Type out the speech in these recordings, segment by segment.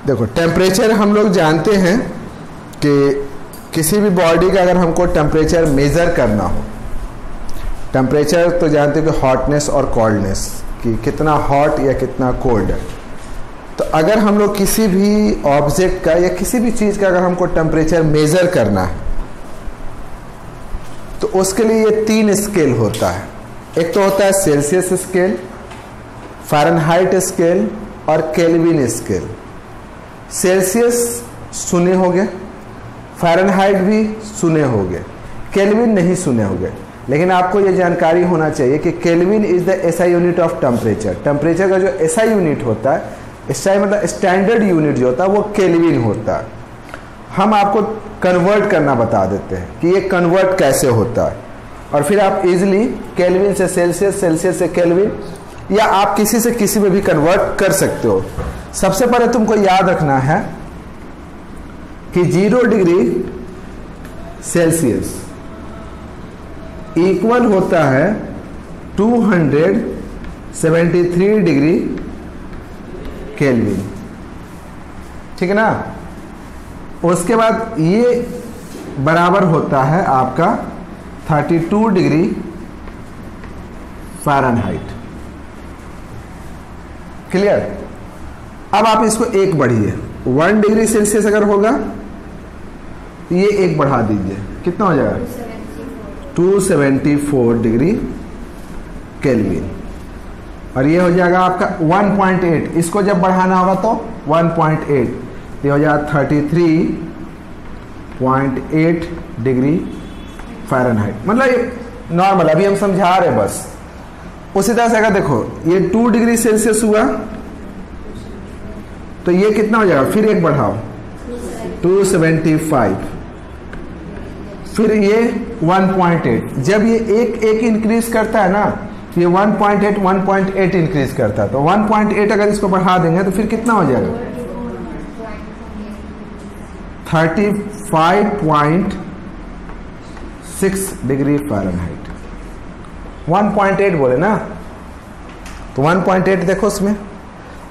देखो टेम्परेचर हम लोग जानते हैं कि किसी भी बॉडी का अगर हमको टेम्परेचर मेज़र करना हो, टेम्परेचर तो जानते हो कि हॉटनेस और कोल्डनेस, कि कितना हॉट या कितना कोल्ड है। तो अगर हम लोग किसी भी ऑब्जेक्ट का या किसी भी चीज़ का अगर हमको टेम्परेचर मेज़र करना है तो उसके लिए ये 3 स्केल होता है। एक तो होता है सेल्सियस स्केल, फ़ारेनहाइट स्केल और केल्विन स्केल। सेल्सियस सुने होंगे, फ़ारेनहाइट भी सुने होंगे, केल्विन नहीं सुने होंगे। लेकिन आपको ये जानकारी होना चाहिए कि kelvin is the SI unit of temperature. Temperature का जो एसआई यूनिट होता है, एसआई मतलब स्टैंडर्ड यूनिट जो होता है वो केल्विन होता है। हम आपको कन्वर्ट करना बता देते हैं कि ये कन्वर्ट कैसे होता है, और फिर आप इजीली केल्विन से सेल्सियस, सेल्सियस से केल्विन, या आप किसी से किसी में भी कन्वर्ट कर सकते हो। सबसे पहले तुमको याद रखना है कि 0 डिग्री सेल्सियस इक्वल होता है 273 डिग्री केल्विन, ठीक है ना। उसके बाद ये बराबर होता है आपका 32 डिग्री फ़ारेनहाइट। क्लियर। अब आप इसको एक बढ़िए, 1 डिग्री सेल्सियस अगर होगा तो ये एक बढ़ा दीजिए, कितना हो जाएगा 274 डिग्री केल्विन, और ये हो जाएगा आपका 1.8। इसको जब बढ़ाना होगा तो 1.8, ये हो जाएगा 33.8 डिग्री फ़ारेनहाइट। मतलब ये नॉर्मल, अभी हम समझा रहे बस। उसी तरह से अगर देखो ये 2 डिग्री सेल्सियस हुआ तो ये कितना हो जाएगा, फिर एक बढ़ाओ 275, फिर ये 1.8। जब ये एक इंक्रीज करता है ना, ये 1.8 इंक्रीज करता है, तो 1.8 अगर इसको बढ़ा देंगे तो फिर कितना हो जाएगा 35.6 डिग्री फ़ारेनहाइट। 1.8 बोले ना, तो 1.8 देखो उसमें।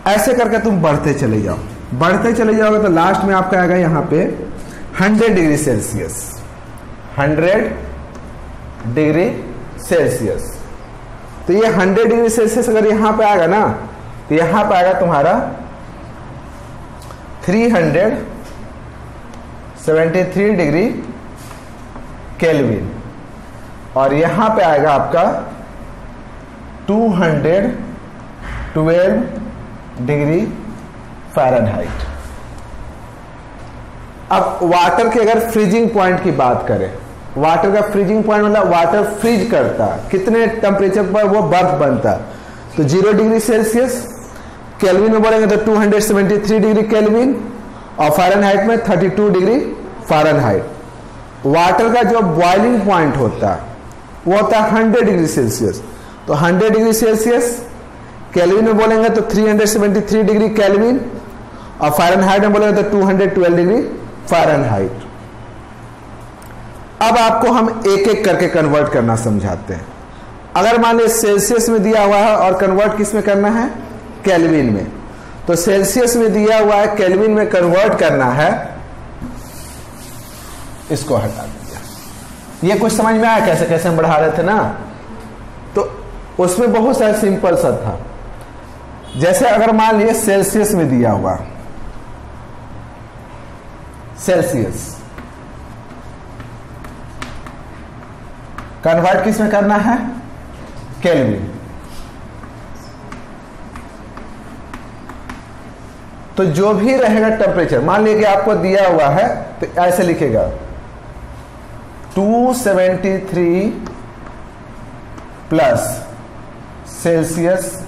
ऐसे करके तुम बढ़ते चले जाओ, बढ़ते चले जाओगे तो लास्ट में आपका आएगा यहाँ पे 100 डिग्री सेल्सियस। 100 डिग्री सेल्सियस, तो ये 100 डिग्री सेल्सियस अगर यहाँ पे आएगा ना, तो यहाँ पे आएगा तुम्हारा 373 डिग्री केल्विन, और यहाँ पे आएगा आपका 212 डिग्री फ़ारेनहाइट। अब वाटर के अगर फ्रीजिंग पॉइंट की बात करें, वाटर का फ्रीजिंग पॉइंट मतलब वाटर फ्रीज करता है, कितने टेम्परेचर पर वो बर्फ बनता है, तो 0 डिग्री सेल्सियस, केल्विन में बोलेंगे तो 273 डिग्री केल्विन, और फ़ारेनहाइट में 32 डिग्री फ़ारेनहाइट। वाटर का जो बॉइलिंग पॉइंट होता है वो होता है 100 डिग्री सेल्सियस, तो 100 डिग्री सेल्सियस केल्विन में बोलेंगे तो 373 डिग्री केल्विन, और फ़ारेनहाइट में बोलेंगे तो 212 डिग्री फ़ारेनहाइट। अब आपको हम एक एक करके कन्वर्ट करना समझाते हैं। अगर मान लीजिए सेल्सियस में दिया हुआ है और कन्वर्ट किस में करना है, केल्विन में, तो सेल्सियस में दिया हुआ है, केल्विन में कन्वर्ट करना है, इसको हटा दीजिए। ये कुछ समझ में आया कैसे कैसे हम बढ़ा रहे थे ना, तो उसमें बहुत सारा सिंपल सा था। जैसे अगर मान लीजिए सेल्सियस में दिया हुआ, सेल्सियस कन्वर्ट किस में करना है, केल्विन, तो जो भी रहेगा टेम्परेचर, मान लीजिए कि आपको दिया हुआ है तो ऐसे लिखेगा 273 प्लस सेल्सियस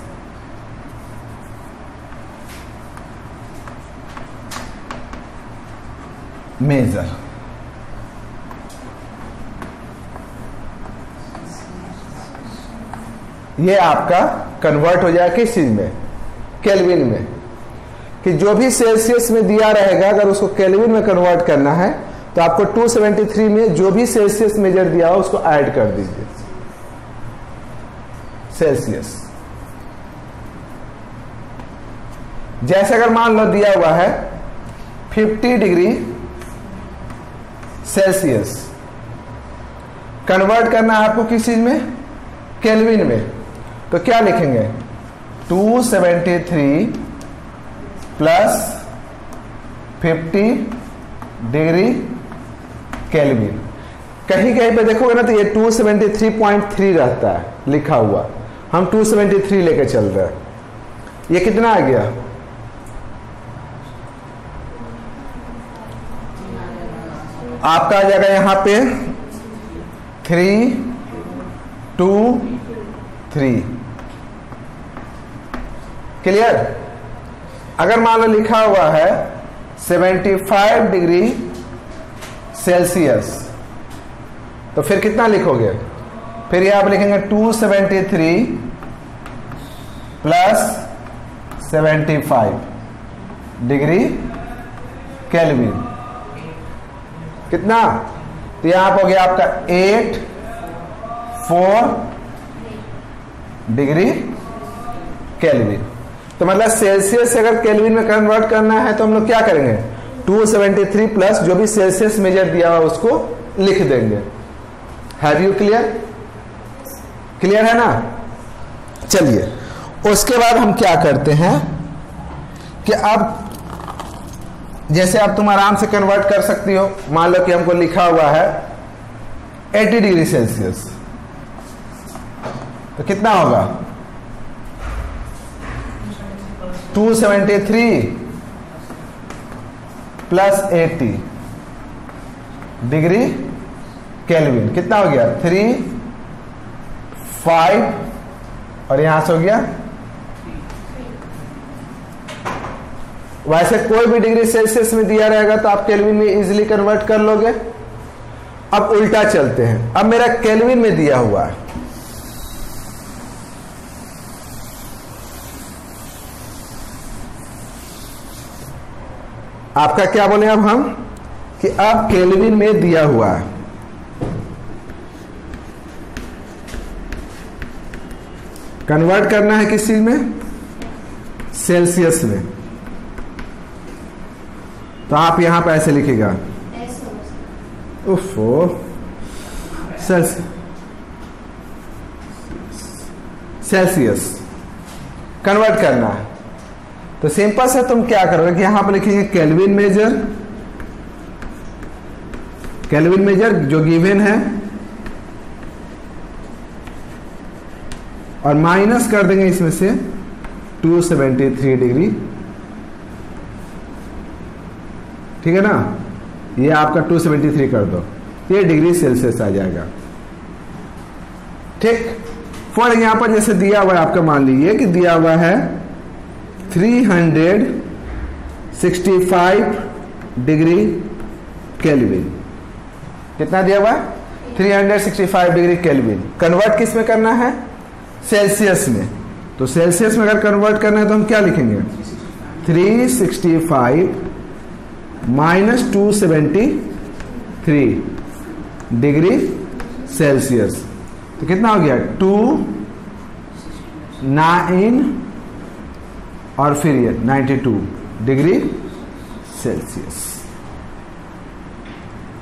मेजर, ये आपका कन्वर्ट हो जाएगा किस चीज में, केल्विन में, कि जो भी सेल्सियस में दिया रहेगा अगर उसको केल्विन में कन्वर्ट करना है तो आपको 273 में जो भी सेल्सियस मेजर दिया हो उसको ऐड कर दीजिए, सेल्सियस। जैसे अगर मान लो दिया हुआ है 50 डिग्री सेल्सियस। कन्वर्ट करना है आपको किस चीज में? केल्विन में। तो क्या लिखेंगे? 273 प्लस 50 डिग्री केल्विन। कहीं कहीं पे देखोगे ना तो ये 273.3 रहता है लिखा हुआ, हम 273 लेके चल रहे हैं। ये कितना आ गया? आपका आ जाएगा यहां पे 323। क्लियर? अगर मान लो लिखा हुआ है 75 डिग्री सेल्सियस तो फिर कितना लिखोगे? फिर ये आप लिखेंगे 273 प्लस 75 डिग्री केल्विन। कितना? तो यहां पर हो गया आपका 84 डिग्री केल्विन। तो मतलब सेल्सियस से अगर केल्विन में कन्वर्ट करना है तो हम लोग क्या करेंगे? 273 प्लस जो भी सेल्सियस मेजर दिया हुआ उसको लिख देंगे। Have you clear? क्लियर है ना? चलिए उसके बाद हम क्या करते हैं कि अब जैसे अब तुम आराम से कन्वर्ट कर सकती हो। मान लो कि हमको लिखा हुआ है 80 डिग्री सेल्सियस, तो कितना होगा? 273 प्लस 80 डिग्री केल्विन। कितना हो गया? 35 और यहां से हो गया। वैसे कोई भी डिग्री सेल्सियस में दिया रहेगा तो आप केल्विन में इजीली कन्वर्ट कर लोगे। अब उल्टा चलते हैं। अब मेरा केल्विन में दिया हुआ है, आपका क्या बोले अब हम कि अब केल्विन में दिया हुआ है, कन्वर्ट करना है किस चीज में? सेल्सियस में। तो आप यहां पे ऐसे लिखिएगा उफो सेल्सियस कन्वर्ट करना है। तो सिंपल से तुम क्या करोगे कि यहां पर लिखेंगे केल्विन मेजर। केल्विन मेजर जो गिवन है और माइनस कर देंगे इसमें से 273 डिग्री। ठीक है ना? ये आपका 273 कर दो, ये डिग्री सेल्सियस आ जाएगा। ठीक। फॉर यहां पर जैसे दिया हुआ है आपका, मान लीजिए कि दिया हुआ है 365 डिग्री केल्विन। कितना दिया हुआ है? 365 डिग्री केल्विन। कन्वर्ट किस में करना है? सेल्सियस में। तो सेल्सियस में अगर कन्वर्ट करना है तो हम क्या लिखेंगे? 365 माइनस 273 डिग्री सेल्सियस। तो कितना हो गया? 29 और फिर ये 92 डिग्री सेल्सियस।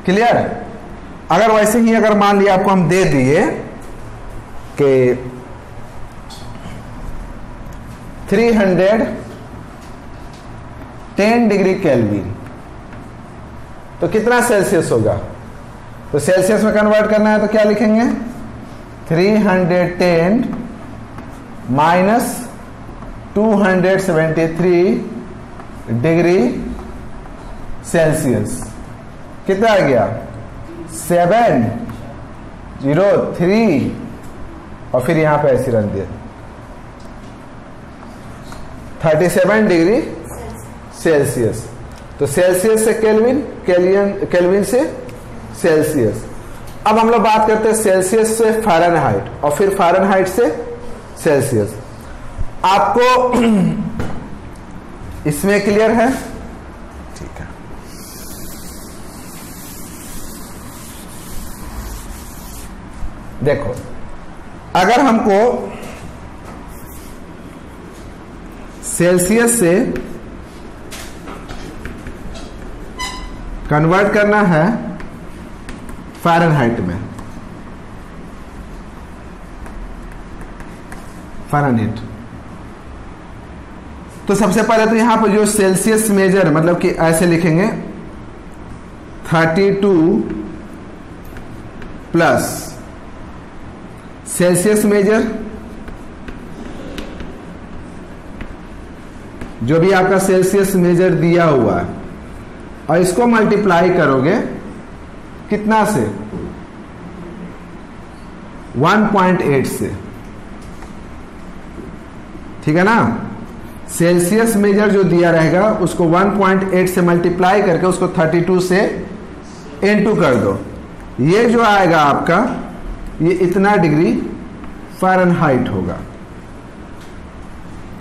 क्लियर? अगर वैसे ही अगर मान लिया आपको हम दे दिए कि 310 डिग्री केल्विन तो कितना सेल्सियस होगा? तो सेल्सियस में कन्वर्ट करना है तो क्या लिखेंगे? 310 माइनस 273 डिग्री सेल्सियस। कितना आ गया? 703 और फिर यहां पे ऐसे रख दिया 37 डिग्री सेल्सियस। तो सेल्सियस से केल्विन, केल्विन से सेल्सियस। अब हम लोग बात करते हैं सेल्सियस से फ़ारेनहाइट और फिर फ़ारेनहाइट से सेल्सियस। आपको इसमें क्लियर है? ठीक है। देखो, अगर हमको सेल्सियस से कन्वर्ट करना है फ़ारेनहाइट में, फ़ारेनहाइट। तो सबसे पहले तो यहां पर जो सेल्सियस मेजर, मतलब कि ऐसे लिखेंगे 32 प्लस सेल्सियस मेजर, जो भी आपका सेल्सियस मेजर दिया हुआ है, और इसको मल्टीप्लाई करोगे कितना से, 1.8 से, ठीक है ना। सेल्सियस मेजर जो दिया रहेगा उसको 1.8 से मल्टीप्लाई करके उसको 32 से इनटू कर दो। ये जो आएगा आपका, ये इतना डिग्री फ़ारेनहाइट होगा,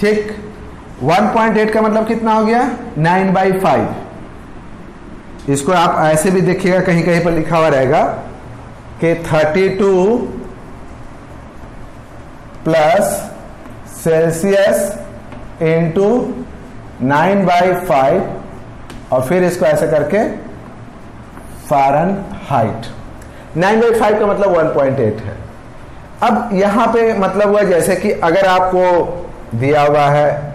ठीक। 1.8 का मतलब कितना हो गया, 9/5। इसको आप ऐसे भी देखिएगा, कहीं कहीं पर लिखा हुआ रहेगा कि 32 प्लस सेल्सियस इंटू 9/5, और फिर इसको ऐसे करके फ़ारेनहाइट। 9/5 का मतलब 1.8 है। अब यहां पे मतलब हुआ जैसे कि अगर आपको दिया हुआ है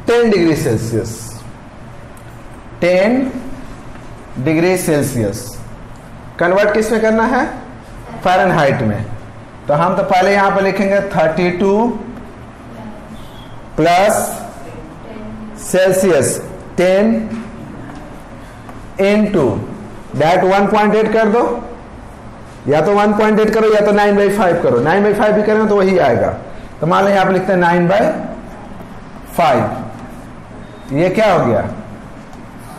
10 degree Celsius, 10 degree Celsius convert किस में करना है, फ़ारेनहाइट में। तो हम तो पहले यहां पर लिखेंगे 32 प्लस सेल्सियस 10 इंटू दैट 1.8 कर दो, या तो 1.8 करो या तो 9/5 करो। 9/5 भी करें तो वही आएगा। तो मान लो यहां पर लिखते हैं 9/5, ये क्या हो गया,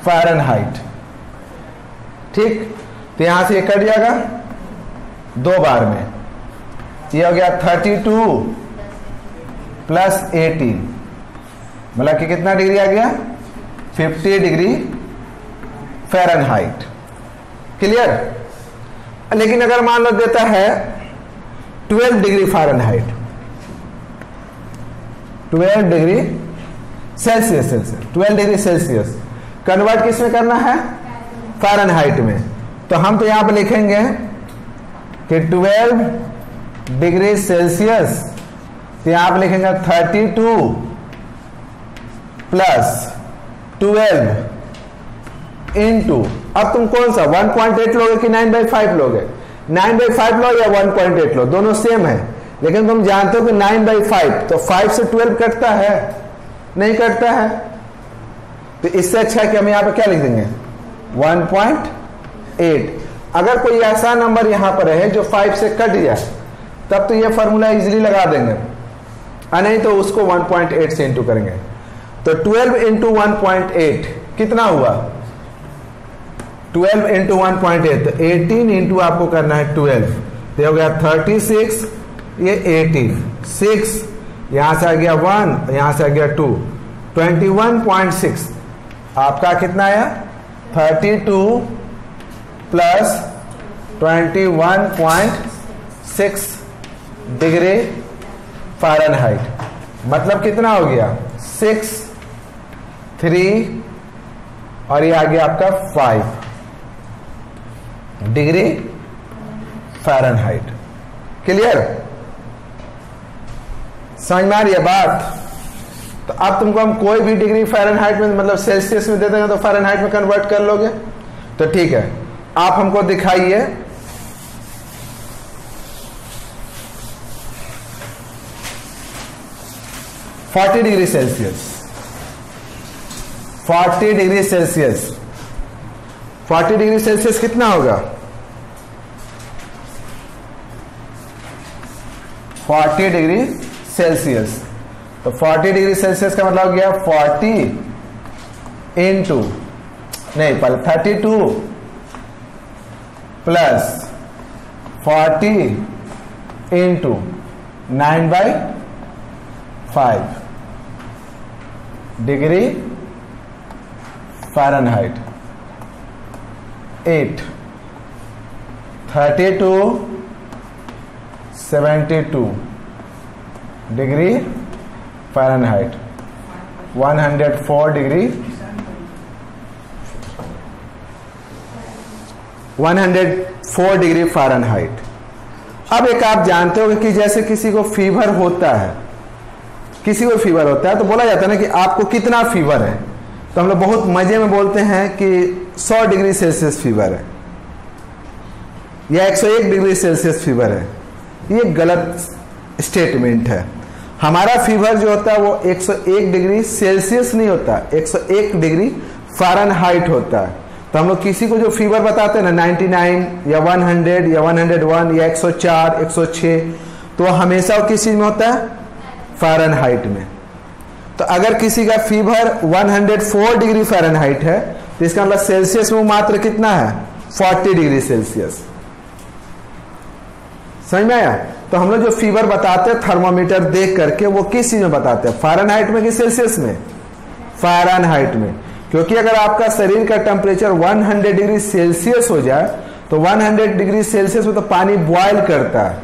फ़ारेनहाइट, ठीक। तो यहां से ये कट जाएगा 2 बार में, ये हो गया 32 प्लस 18, मतलब कि कितना डिग्री आ गया, 50 डिग्री फ़ारेनहाइट। क्लियर। लेकिन अगर मान लो देता है 12 degree Fahrenheit, 12 degree Celsius, 12 degree Celsius convert किस में करना है, फ़ारेनहाइट में। तो हम तो यहां पर लिखेंगे कि 12 डिग्री सेल्सियस, तो यहां पर लिखेंगे 32 प्लस 12 इंटू, अब तुम कौन सा 1.8 लोगे कि 9/5 लोगे, 9/5 लो या 1.8 लो, दोनों सेम है। लेकिन तुम जानते हो कि 9/5, तो 5 से 12 कटता है, नहीं कटता है। तो इससे अच्छा है कि हम यहां पर क्या लिख देंगे, 1.8। अगर कोई ऐसा नंबर यहां पर है जो 5 से कट जाए, तब तो ये फॉर्मूला इजीली लगा देंगे, और नहीं तो उसको 1.8 से इंटू करेंगे। तो 12 इंटू 1.8 कितना हुआ, 12 इंटू 1.8, तो 18 इंटू आपको करना है 12, तो हो गया 36, ये 18, 6 यहां से आ गया 1, यहां से आ गया 2, 21.6 आपका कितना आया, 32 प्लस 21.6 डिग्री फ़ारेनहाइट, मतलब कितना हो गया 6, 3 और ये आ गया आपका 5 डिग्री फ़ारेनहाइट। क्लियर, समझ में आ रही है बात। तो अब तुमको हम कोई भी डिग्री फ़ारेनहाइट में, मतलब सेल्सियस में दे देंगे तो फ़ारेनहाइट में कन्वर्ट कर लोगे। तो ठीक है, आप हमको दिखाइए 40 degree Celsius, 40 degree Celsius, 40 degree Celsius कितना होगा, 40 डिग्री सेल्सियस। तो 40 डिग्री सेल्सियस का मतलब हो गया 40 इंटू, नहीं पहले 32 plus 40 into 9/5 degree Fahrenheit, 8, 32, 72 degree Fahrenheit, 104 degree 104 degree Fahrenheit. अब एक आप जानते हो कि जैसे किसी को फीवर होता है, तो बोला जाता है ना कि आपको कितना फीवर है, तो हम लोग बहुत मजे में बोलते हैं कि 100 डिग्री सेल्सियस फीवर है या 101 डिग्री सेल्सियस फीवर है। ये गलत स्टेटमेंट है। हमारा फीवर जो होता है वो 101 डिग्री सेल्सियस नहीं होता, 101 डिग्री फ़ारेनहाइट होता है। तो हम लोग किसी को जो फीवर बताते हैं ना 99 या 100 या 101 या 104, 106, तो हमेशा वो किस चीज में होता है? फ़ारेनहाइट में। तो अगर किसी का फीवर 104 डिग्री फ़ारेनहाइट है तो इसका मतलब सेल्सियस में मात्र कितना है? 40 डिग्री सेल्सियस। समझ में आया? तो हम लोग जो फीवर बताते हैं थर्मोमीटर देख करके वो किस चीज में बताते हैं? फ़ारेनहाइट में कि सेल्सियस में? फ़ारेनहाइट में। क्योंकि अगर आपका शरीर का टेम्परेचर 100 डिग्री सेल्सियस हो जाए तो 100 डिग्री सेल्सियस में तो पानी बॉयल करता है,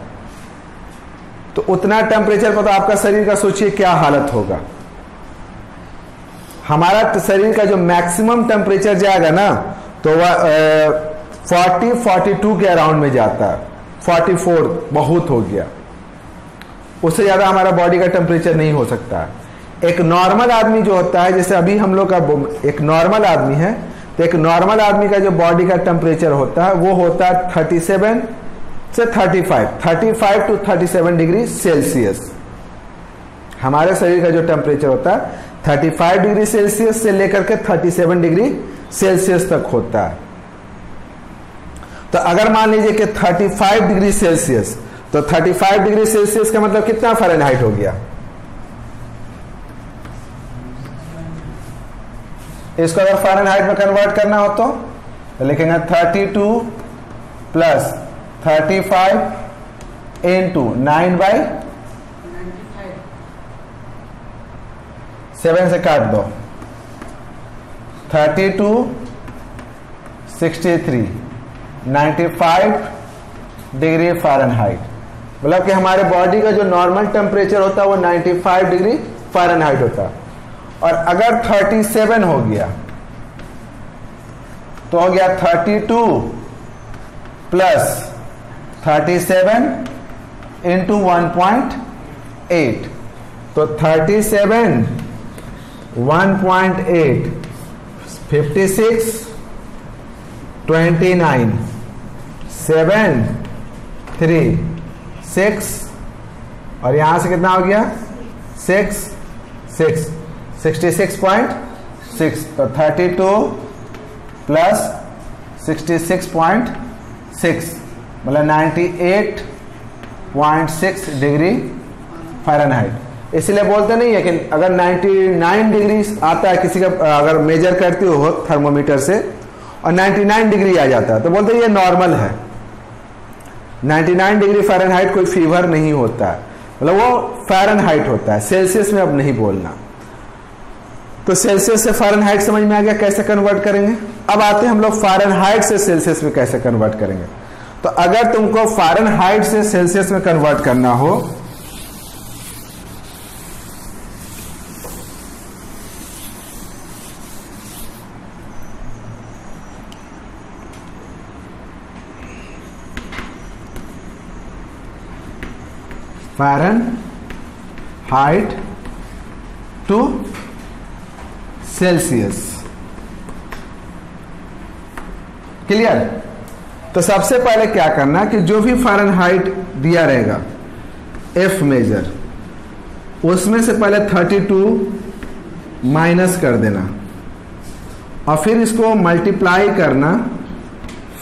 तो उतना टेम्परेचर पर तो आपका शरीर का सोचिए क्या हालत होगा। हमारा शरीर का जो मैक्सिमम टेम्परेचर जाएगा ना तो वह 42 के अराउंड में जाता है। 44 बहुत हो गया, उससे ज्यादा हमारा बॉडी का टेम्परेचर नहीं हो सकता है। एक नॉर्मल आदमी जो होता है, जैसे अभी हम लोग का एक नॉर्मल आदमी है, तो एक नॉर्मल आदमी का जो बॉडी का टेम्परेचर होता है वो होता है 37 से 35 टू 37 डिग्री सेल्सियस। हमारे शरीर का जो टेम्परेचर होता है 35 डिग्री सेल्सियस से लेकर के 37 डिग्री सेल्सियस तक होता है। तो अगर मान लीजिए कि 35 डिग्री सेल्सियस, तो 35 डिग्री सेल्सियस का मतलब कितना फ़ारेनहाइट हो गया? इसको अगर फ़ारेनहाइट में कन्वर्ट करना हो तो लिखेंगे 32 प्लस 35 इंटू 9/7 से काट दो, 32 63 95 डिग्री फ़ारेनहाइट। मतलब कि हमारे बॉडी का जो नॉर्मल टेम्परेचर होता है वो 95 डिग्री फ़ारेनहाइट होता है। और अगर 37 हो गया तो हो गया 32 प्लस 37 इंटू 1.8, तो 37 1.8 56 29 7 3 6 और यहां से कितना हो गया? 66.6, तो 32 प्लस 66.6 मतलब 98.6 डिग्री फ़ारेनहाइट। इसलिए बोलते नहीं है कि अगर 99 डिग्री आता है किसी का, अगर मेजर करते हो थर्मोमीटर से और 99 डिग्री आ जाता है तो बोलते हैं ये नॉर्मल है। 99 डिग्री फ़ारेनहाइट कोई फीवर नहीं होता है, मतलब वो फ़ारेनहाइट होता है, सेल्सियस में अब नहीं बोलना। तो सेल्सियस से फ़ारेनहाइट समझ में आ गया कैसे कन्वर्ट करेंगे। अब आते हैं हम लोग फ़ारेनहाइट से सेल्सियस में कैसे कन्वर्ट करेंगे। तो अगर तुमको फ़ारेनहाइट से सेल्सियस में कन्वर्ट करना हो फ़ारेनहाइट टू सेल्सियस, क्लियर? तो सबसे पहले क्या करना कि जो भी फ़ारेनहाइट दिया रहेगा एफ मेजर, उसमें से पहले 32 माइनस कर देना और फिर इसको मल्टीप्लाई करना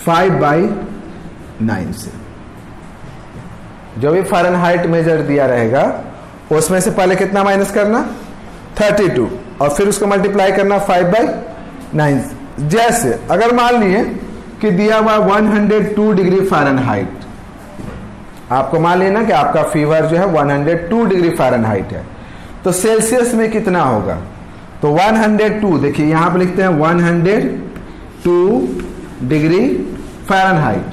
5/9 से। जो भी फ़ारेनहाइट मेजर दिया रहेगा उसमें से पहले कितना माइनस करना? 32 और फिर उसको मल्टीप्लाई करना 5/9। जैसे अगर मान लिए कि दिया हुआ 102 डिग्री फ़ारेनहाइट, आपको मान लेना कि आपका फीवर जो है 102 डिग्री फ़ारेनहाइट है, तो सेल्सियस में कितना होगा? तो 102, देखिए यहां पर लिखते हैं 102 डिग्री फ़ारेनहाइट।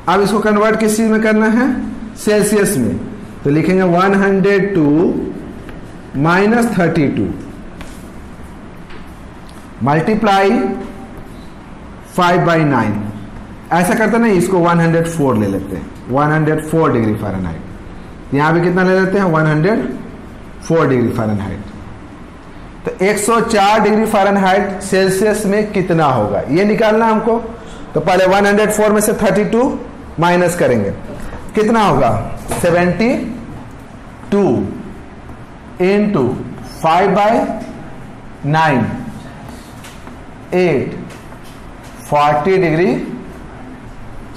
अब इसको कन्वर्ट किस चीज में करना है? सेल्सियस में। तो लिखेंगे 102 माइनस 32 मल्टीप्लाई 5/9, ऐसा करते नहीं, इसको 104 ले लेते हैं, 104 डिग्री फ़ारेनहाइट। यहाँ भी कितना ले लेते हैं, 104 डिग्री फ़ारेनहाइट। तो 104 डिग्री फ़ारेनहाइट सेल्सियस में कितना होगा ये निकालना हमको। तो पहले 104 में से 32 माइनस करेंगे, कितना होगा 72 इंटू 5/9 8 40 डिग्री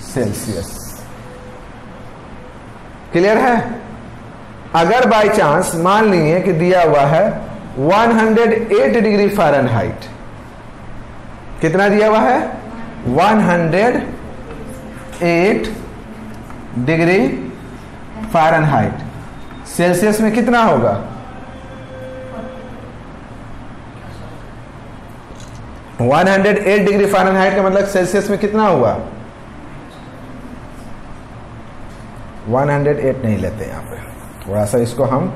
सेल्सियस। क्लियर है। अगर बाय चांस मान लीजिए कि दिया हुआ है 108 डिग्री फ़ारेनहाइट, कितना दिया हुआ है 108 डिग्री फ़ारेनहाइट, सेल्सियस में कितना होगा 108 डिग्री फ़ारेनहाइट का मतलब सेल्सियस में कितना हुआ 108 नहीं लेते यहाँ पे, थोड़ा सा इसको हम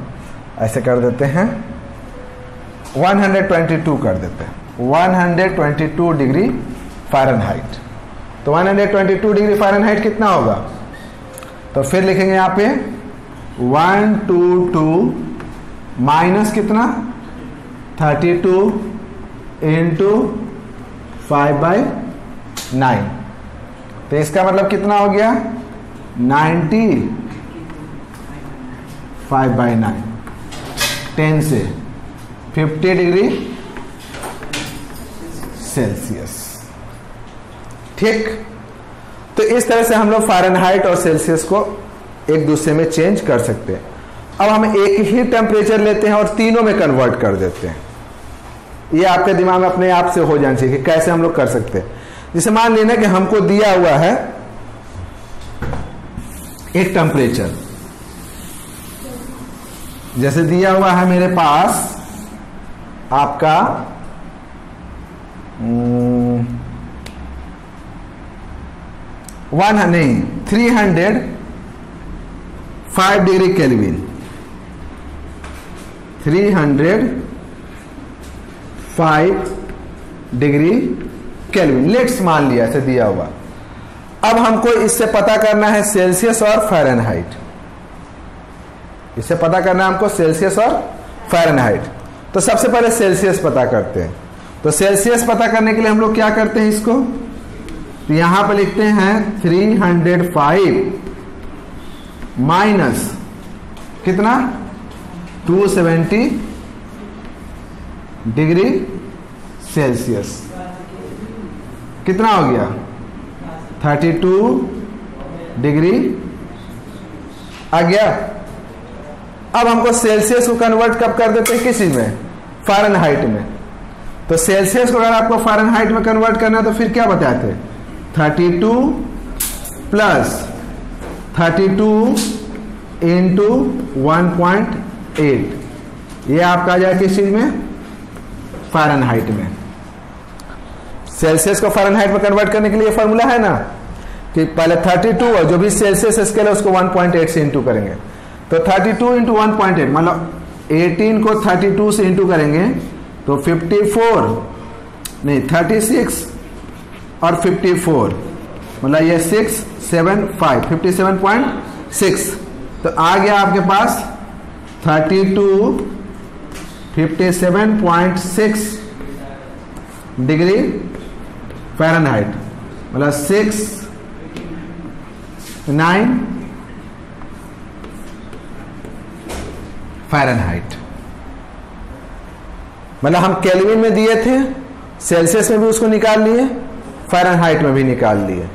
ऐसे कर देते हैं 122 कर देते हैं, 122 डिग्री फ़ारेनहाइट। तो 122 डिग्री फ़ारेनहाइट कितना होगा, तो फिर लिखेंगे यहाँ पे 122 माइनस कितना 32 इंटू 5/9। तो इसका मतलब कितना हो गया 90 5/9, 10 से 50 डिग्री सेल्सियस। ठीक। तो इस तरह से हम लोग फ़ारेनहाइट और सेल्सियस को एक दूसरे में चेंज कर सकते हैं। अब हम एक ही टेम्परेचर लेते हैं और तीनों में कन्वर्ट कर देते हैं। ये आपके दिमाग में अपने आप से हो जाना चाहिए कि कैसे हम लोग कर सकते हैं। जैसे मान लेना कि हमको दिया हुआ है एक टेम्परेचर, जैसे दिया हुआ है मेरे पास आपका 305 degree kelvin, 305 degree kelvin let's मान लिया ऐसे दिया हुआ। अब हमको इससे पता करना है सेल्सियस और फ़ारेनहाइट, इससे पता करना है हमको सेल्सियस और फ़ारेनहाइट। तो सबसे पहले सेल्सियस पता करते हैं। तो सेल्सियस पता करने के लिए हम लोग क्या करते हैं, इसको तो यहां पर लिखते हैं 305 माइनस कितना 270 डिग्री सेल्सियस, कितना हो गया 32 डिग्री आ गया। अब हमको सेल्सियस को कन्वर्ट कब कर देते हैं, किस चीज में, फ़ारेनहाइट में। तो सेल्सियस को अगर आपको फ़ारेनहाइट में कन्वर्ट करना है तो फिर क्या बताते हैं 32 प्लस 32 इंटू 1.8, ये आपका आ जाए किस चीज में, फ़ारेनहाइट में। सेल्सियस को फ़ारेनहाइट में कन्वर्ट करने के लिए फॉर्मूला है ना कि पहले 32 और जो भी सेल्सियस स्केल है उसको 1.8 से इंटू करेंगे। तो 32 इंटू 1.8 मतलब 18 को 32 से इंटू करेंगे तो 54 नहीं 36 और 54 मतलब ये 675 57.6। तो आ गया आपके पास 32 57.6 डिग्री फ़ारेनहाइट मतलब 69 फ़ारेनहाइट। मतलब हम केल्विन में दिए थे, सेल्सियस में भी उसको निकाल लिए, फ़ारेनहाइट में भी निकाल लिए।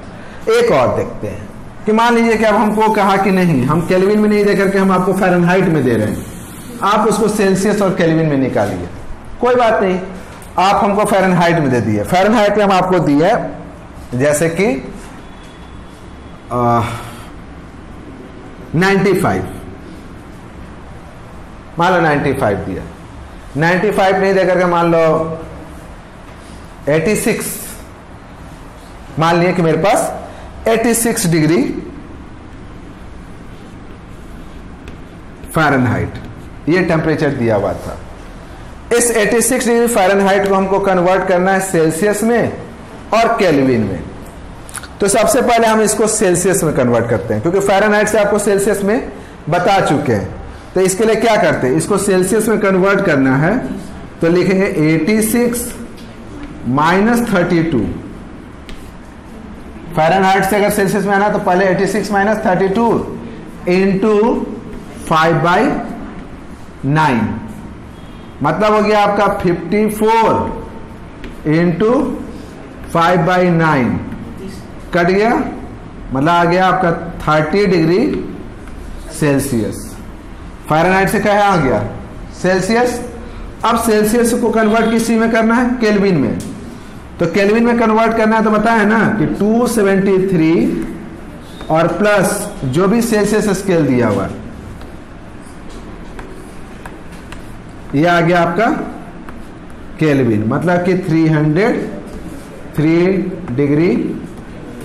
एक और देखते हैं कि मान लीजिए कि अब हमको कहा कि नहीं हम केल्विन में नहीं दे करके हम आपको फ़ारेनहाइट में दे रहे हैं, आप उसको सेल्सियस और केल्विन में निकालिए। कोई बात नहीं, आप हमको फ़ारेनहाइट में दे दिए। फ़ारेनहाइट में हम आपको दिए जैसे कि 95, मान लो 95 दिया, 95 नहीं दे करके मान लो 86, मान लिया कि मेरे पास 86 डिग्री फ़ारेनहाइट ये टेम्परेचर दिया हुआ था। इस 86 डिग्री फ़ारेनहाइट को हमको कन्वर्ट करना है सेल्सियस में और केल्विन में। तो सबसे पहले हम इसको सेल्सियस में कन्वर्ट करते हैं, क्योंकि फ़ारेनहाइट से आपको सेल्सियस में बता चुके हैं। तो इसके लिए क्या करते हैं, इसको सेल्सियस में कन्वर्ट करना है तो लिखेंगे 86 माइनस 32। फ़ारेनहाइट से अगर सेल्सियस में आना तो पहले 86 माइनस 32 इंटू 5/9, मतलब हो गया आपका 54 इंटू 5/9, कट गया, मतलब आ गया आपका 30 डिग्री सेल्सियस। फ़ारेनहाइट से क्या आ गया, सेल्सियस। अब सेल्सियस को कन्वर्ट किस में करना है, केल्विन में। तो केल्विन में कन्वर्ट करना है तो बताया ना कि 273 और प्लस जो भी सेल्सियस स्केल दिया हुआ है, ये आ गया आपका केल्विन, मतलब कि 303 डिग्री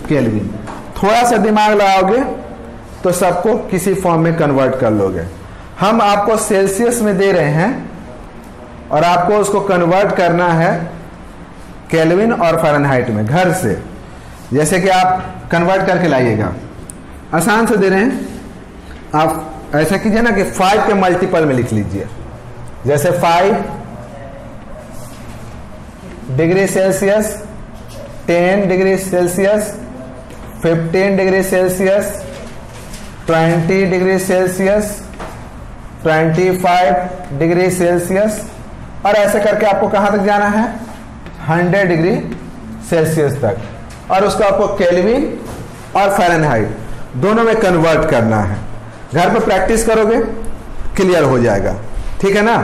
केल्विन। थोड़ा सा दिमाग लगाओगे तो सबको किसी फॉर्म में कन्वर्ट कर लोगे। हम आपको सेल्सियस में दे रहे हैं और आपको उसको कन्वर्ट करना है केल्विन और फ़ारेनहाइट में घर से। जैसे कि आप कन्वर्ट करके लाइएगा, आसान से दे रहे हैं। आप ऐसा कीजिए ना कि 5 के मल्टीपल में लिख लीजिए, जैसे 5 degree Celsius, 10 degree Celsius, 15 degree Celsius, 20 degree Celsius, 25 degree Celsius, और ऐसे करके आपको कहां तक जाना है, 100 डिग्री सेल्सियस तक, और उसको आपको केल्विन और फ़ारेनहाइट दोनों में कन्वर्ट करना है। घर पे प्रैक्टिस करोगे, क्लियर हो जाएगा, ठीक है ना।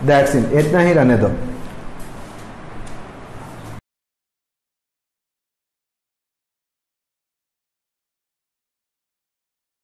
दैट्स इट, इतना ही रहने दो।